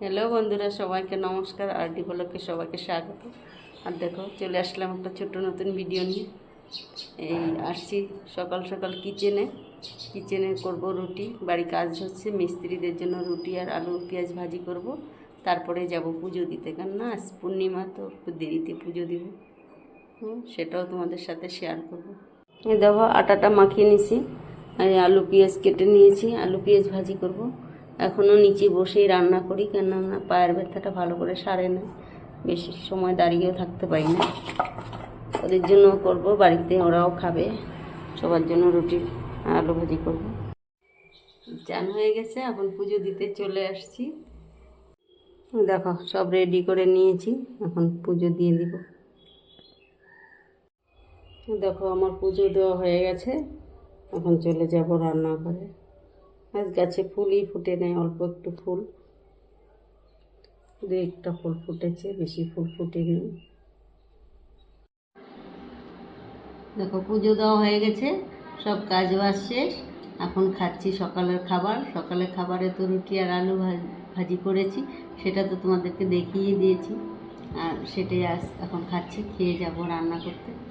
Hello বন্ধুরা, সবাইকে নমস্কার। আর ডি ব্লগে সবাইকে স্বাগত। আর দেখো, চলে আসলাম একটা ছোট্ট নতুন ভিডিও নিয়ে। এই আসছি সকাল সকাল কিচেনে করব রুটি। বাড়ি কাজ হচ্ছে, মিস্ত্রিদের জন্য রুটি আর আলু পেঁয়াজ ভাজি করব। তারপরে যাব পুজো দিতে, কেননা আজ পূর্ণিমা, তো একটু দেরিতে পুজো দিব। সেটাও তোমাদের সাথে শেয়ার করব। এই দেখো, আটাটা মাখিয়ে নিছি, আর আলু পেঁয়াজ কেটে নিয়েছি, আলু পেঁয়াজ ভাজি করব। এখনও নিচে বসেই রান্না করি, কেননা পায়ের ব্যথাটা ভালো করে সারে না, বেশি সময় দাঁড়িয়েও থাকতে পারি না। ওদের জন্য করব, বাড়িতে ওরাও খাবে, সবার জন্য রুটি আলু ভাজি করব। চান হয়ে গেছে, এখন পুজো দিতে চলে আসছি। দেখো, সব রেডি করে নিয়েছি, এখন পুজো দিয়ে দিব। দেখো, আমার পুজো দেওয়া হয়ে গেছে, এখন চলে যাব রান্নাঘরে। আজ গাছে ফুলই ফুটে নেয়, অল্প একটু ফুল, দু একটা ফুল ফুটেছে, বেশি ফুল ফুটেনি। দেখো, পুজো দেওয়া হয়ে গেছে, সব কাজ বাজ শেষ। এখন খাচ্ছি সকালের খাবার। সকালের খাবারে তো রুটি আর আলু ভাজি করেছি, সেটা তো তোমাদেরকে দেখিয়ে দিয়েছি। আর সেটাই এখন খাচ্ছি, খেয়ে যাব রান্না করতে।